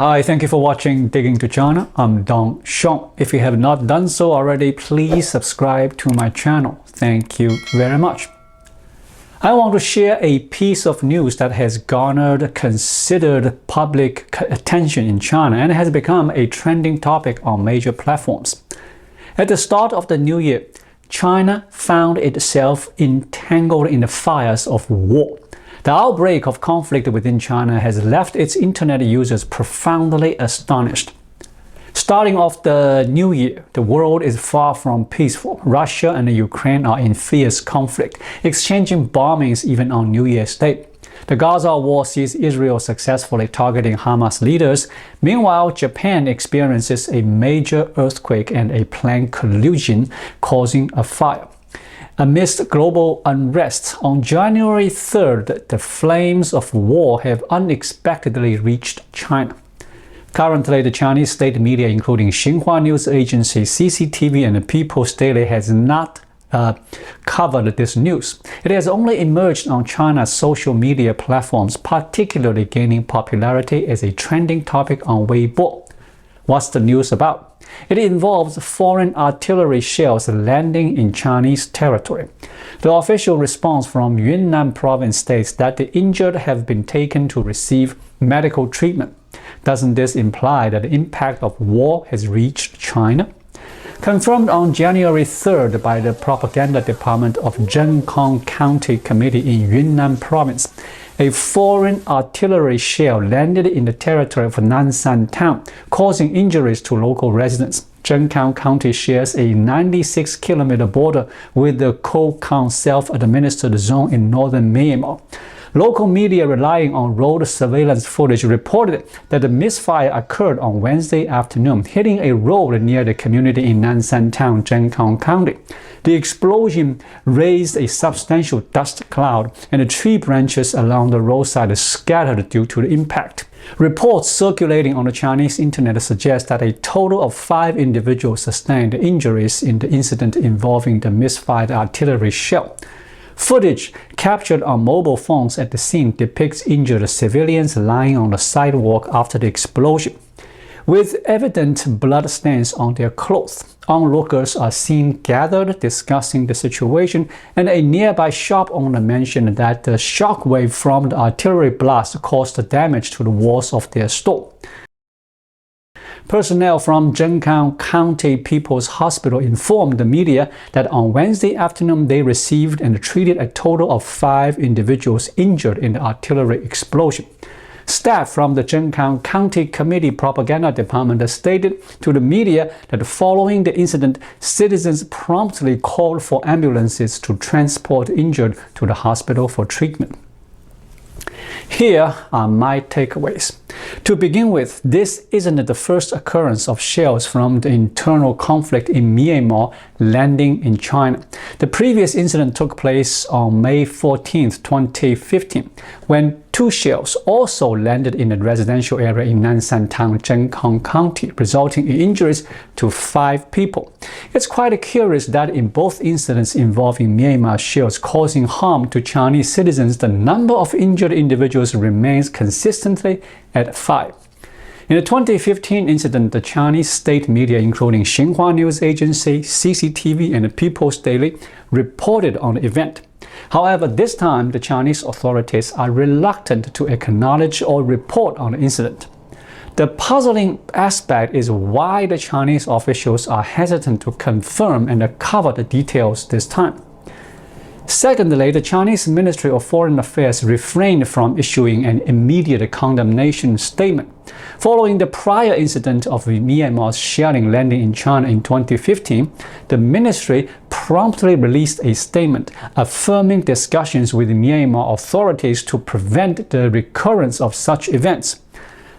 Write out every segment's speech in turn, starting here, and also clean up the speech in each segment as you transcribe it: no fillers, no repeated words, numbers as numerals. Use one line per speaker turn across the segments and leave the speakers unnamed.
Hi, thank you for watching Digging to China. I'm Dong Xiong. If you have not done so already, please subscribe to my channel. Thank you very much. I want to share a piece of news that has garnered considered public attention in China and has become a trending topic on major platforms. At the start of the new year, China found itself entangled in the fires of war. The outbreak of conflict within China has left its internet users profoundly astonished. Starting off the new year, the world is far from peaceful. Russia and Ukraine are in fierce conflict, exchanging bombings even on New Year's Day. The Gaza war sees Israel successfully targeting Hamas leaders. Meanwhile, Japan experiences a major earthquake and a plane collision causing a fire. Amidst global unrest, on January 3rd, the flames of war have unexpectedly reached China. Currently, the Chinese state media, including Xinhua News Agency, CCTV, and the People's Daily, has not covered this news. It has only emerged on China's social media platforms, particularly gaining popularity as a trending topic on Weibo. What's the news about? It involves foreign artillery shells landing in Chinese territory. The official response from Yunnan province states that the injured have been taken to receive medical treatment. Doesn't this imply that the impact of war has reached China? Confirmed on January 3rd by the propaganda department of Zhenkang County Committee in Yunnan province, a foreign artillery shell landed in the territory of Nanshan town, causing injuries to local residents. Zhenkang County shares a 96-kilometer border with the Kokang self-administered zone in northern Myanmar. Local media relying on road surveillance footage reported that the misfire occurred on Wednesday afternoon, hitting a road near the community in Nanshan town, Zhenkang County. The explosion raised a substantial dust cloud, and the tree branches along the roadside scattered due to the impact. Reports circulating on the Chinese internet suggest that a total of 5 individuals sustained injuries in the incident involving the misfired artillery shell. Footage captured on mobile phones at the scene depicts injured civilians lying on the sidewalk after the explosion. With evident blood stains on their clothes, onlookers are seen gathered discussing the situation, and a nearby shop owner mentioned that the shockwave from the artillery blast caused damage to the walls of their store. Personnel from Zhenkang County People's Hospital informed the media that on Wednesday afternoon they received and treated a total of 5 individuals injured in the artillery explosion. Staff from the Zhenkang County Committee Propaganda Department stated to the media that following the incident, citizens promptly called for ambulances to transport injured to the hospital for treatment. Here are my takeaways. To begin with, this isn't the first occurrence of shells from the internal conflict in Myanmar landing in China. The previous incident took place on May 14, 2015, when 2 shells also landed in a residential area in Nanshan town, Zhenkang County, resulting in injuries to 5 people. It's quite curious that in both incidents involving Myanmar shells causing harm to Chinese citizens, the number of injured individuals remains consistently at 5. In the 2015 incident, the Chinese state media, including Xinhua News Agency, CCTV, and the People's Daily, reported on the event. However, this time, the Chinese authorities are reluctant to acknowledge or report on the incident. The puzzling aspect is why the Chinese officials are hesitant to confirm and cover the details this time. Secondly, the Chinese Ministry of Foreign Affairs refrained from issuing an immediate condemnation statement. Following the prior incident of Myanmar's shelling landing in China in 2015, the ministry promptly released a statement affirming discussions with Myanmar authorities to prevent the recurrence of such events.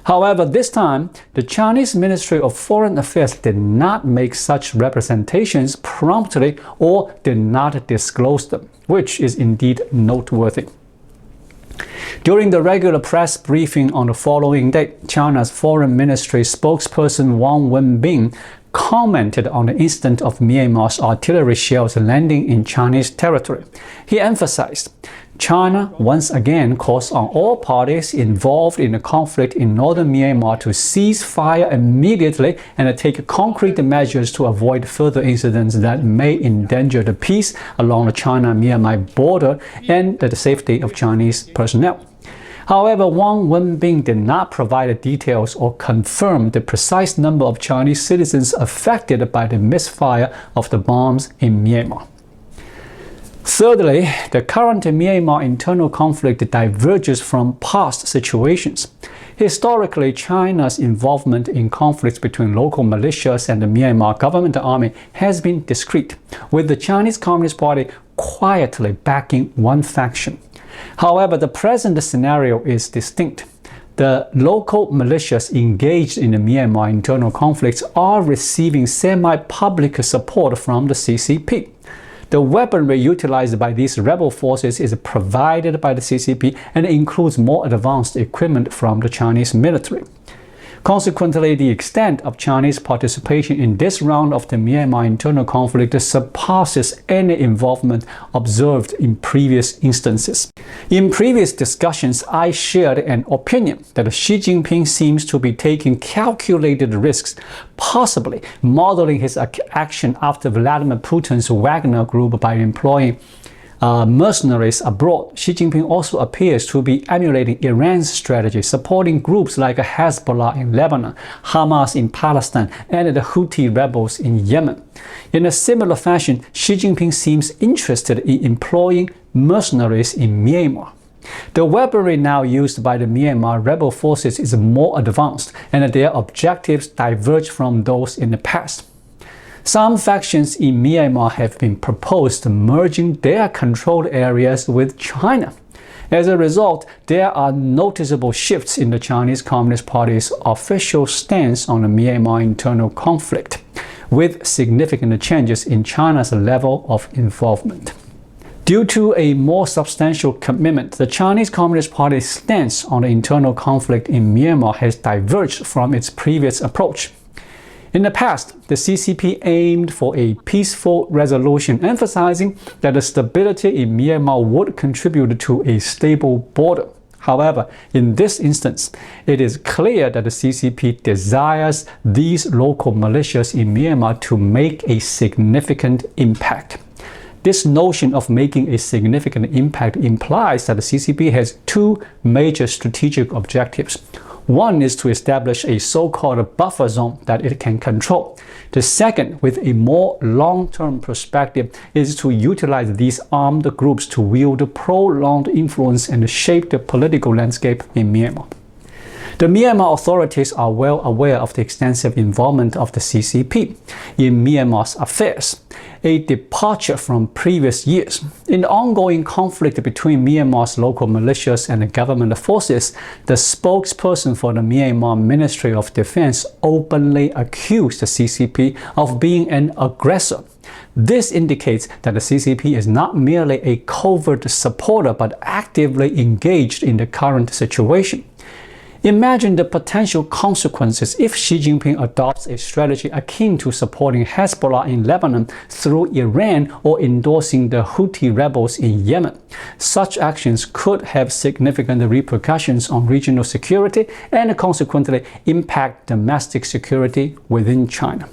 However, this time, the Chinese Ministry of Foreign Affairs did not make such representations promptly or did not disclose them, which is indeed noteworthy. During the regular press briefing on the following day, China's Foreign Ministry spokesperson Wang Wenbin commented on the incident of Myanmar's artillery shells landing in Chinese territory. He emphasized, China once again calls on all parties involved in the conflict in northern Myanmar to cease fire immediately and take concrete measures to avoid further incidents that may endanger the peace along the China-Myanmar border and the safety of Chinese personnel. However, Wang Wenbin did not provide details or confirm the precise number of Chinese citizens affected by the misfire of the bombs in Myanmar. Thirdly, the current Myanmar internal conflict diverges from past situations. Historically, China's involvement in conflicts between local militias and the Myanmar government army has been discreet, with the Chinese Communist Party quietly backing one faction. However, the present scenario is distinct. The local militias engaged in the Myanmar internal conflicts are receiving semi-public support from the CCP. The weaponry utilized by these rebel forces is provided by the CCP and includes more advanced equipment from the Chinese military. Consequently, the extent of Chinese participation in this round of the Myanmar internal conflict surpasses any involvement observed in previous instances. In previous discussions, I shared an opinion that Xi Jinping seems to be taking calculated risks, possibly modeling his action after Vladimir Putin's Wagner Group by employing mercenaries abroad. Xi Jinping also appears to be emulating Iran's strategy, supporting groups like Hezbollah in Lebanon, Hamas in Palestine, and the Houthi rebels in Yemen. In a similar fashion, Xi Jinping seems interested in employing mercenaries in Myanmar. The weaponry now used by the Myanmar rebel forces is more advanced, and their objectives diverge from those in the past. Some factions in Myanmar have been proposed merging their controlled areas with China. As a result, there are noticeable shifts in the Chinese Communist Party's official stance on the Myanmar internal conflict, with significant changes in China's level of involvement. Due to a more substantial commitment, the Chinese Communist Party's stance on the internal conflict in Myanmar has diverged from its previous approach. In the past, the CCP aimed for a peaceful resolution, emphasizing that the stability in Myanmar would contribute to a stable border. However, in this instance, it is clear that the CCP desires these local militias in Myanmar to make a significant impact. This notion of making a significant impact implies that the CCP has two major strategic objectives. One is to establish a so-called buffer zone that it can control. The second, with a more long-term perspective, is to utilize these armed groups to wield prolonged influence and shape the political landscape in Myanmar. The Myanmar authorities are well aware of the extensive involvement of the CCP in Myanmar's affairs, a departure from previous years. In the ongoing conflict between Myanmar's local militias and the government forces, the spokesperson for the Myanmar Ministry of Defense openly accused the CCP of being an aggressor. This indicates that the CCP is not merely a covert supporter but actively engaged in the current situation. Imagine the potential consequences if Xi Jinping adopts a strategy akin to supporting Hezbollah in Lebanon through Iran or endorsing the Houthi rebels in Yemen. Such actions could have significant repercussions on regional security and consequently impact domestic security within China.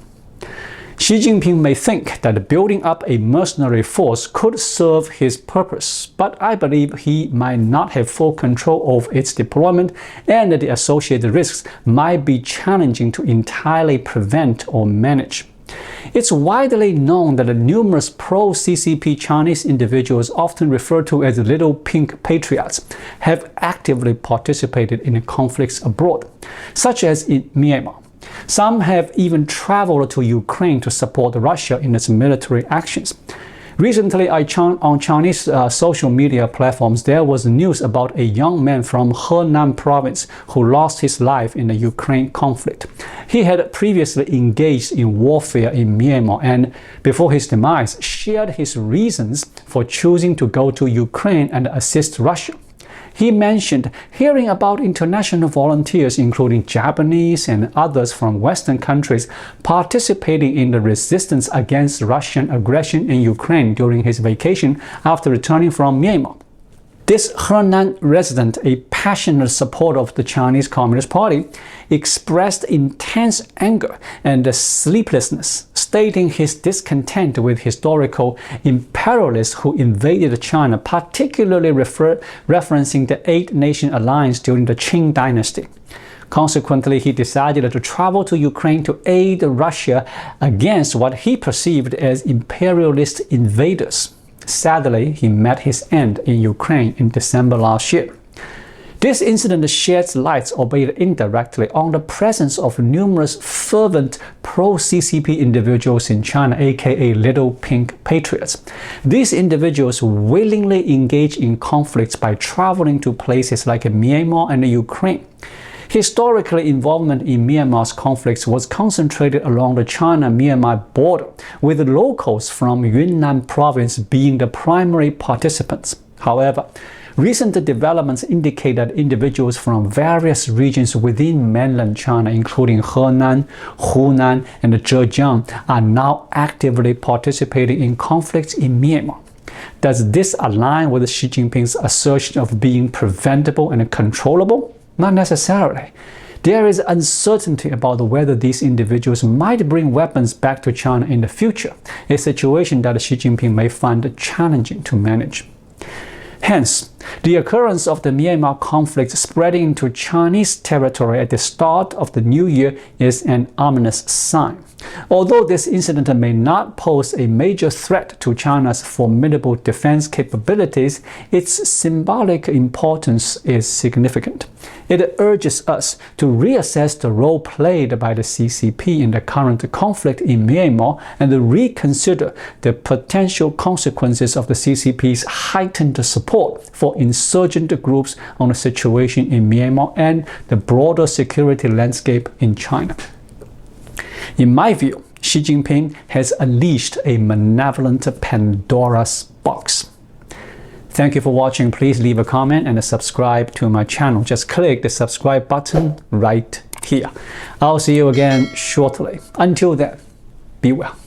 Xi Jinping may think that building up a mercenary force could serve his purpose, but I believe he might not have full control of its deployment, and the associated risks might be challenging to entirely prevent or manage. It's widely known that the numerous pro-CCP Chinese individuals, often referred to as little pink patriots, have actively participated in conflicts abroad, such as in Myanmar. Some have even traveled to Ukraine to support Russia in its military actions. Recently, on Chinese social media platforms, there was news about a young man from Henan province who lost his life in the Ukraine conflict. He had previously engaged in warfare in Myanmar and, before his demise, shared his reasons for choosing to go to Ukraine and assist Russia. He mentioned hearing about international volunteers, including Japanese and others from Western countries, participating in the resistance against Russian aggression in Ukraine during his vacation after returning from Myanmar. This Henan resident, a passionate supporter of the Chinese Communist Party, expressed intense anger and sleeplessness, stating his discontent with historical imperialists who invaded China, particularly referencing the Eight-Nation Alliance during the Qing dynasty. Consequently, he decided to travel to Ukraine to aid Russia against what he perceived as imperialist invaders. Sadly, he met his end in Ukraine in December last year. This incident sheds light, albeit indirectly, on the presence of numerous fervent pro-CCP individuals in China, aka Little Pink Patriots. These individuals willingly engage in conflicts by traveling to places like Myanmar and Ukraine. Historically, involvement in Myanmar's conflicts was concentrated along the China-Myanmar border, with locals from Yunnan province being the primary participants. However, recent developments indicate that individuals from various regions within mainland China, including Henan, Hunan, and Zhejiang, are now actively participating in conflicts in Myanmar. Does this align with Xi Jinping's assertion of being preventable and controllable? Not necessarily. There is uncertainty about whether these individuals might bring weapons back to China in the future, a situation that Xi Jinping may find challenging to manage. Hence, the occurrence of the Myanmar conflict spreading into Chinese territory at the start of the new year is an ominous sign. Although this incident may not pose a major threat to China's formidable defense capabilities, its symbolic importance is significant. It urges us to reassess the role played by the CCP in the current conflict in Myanmar and reconsider the potential consequences of the CCP's heightened support for insurgent groups on the situation in Myanmar and the broader security landscape in China. In my view, Xi Jinping has unleashed a malevolent Pandora's box. Thank you for watching. Please leave a comment and subscribe to my channel. Just click the subscribe button right here. I'll see you again shortly. Until then, be well.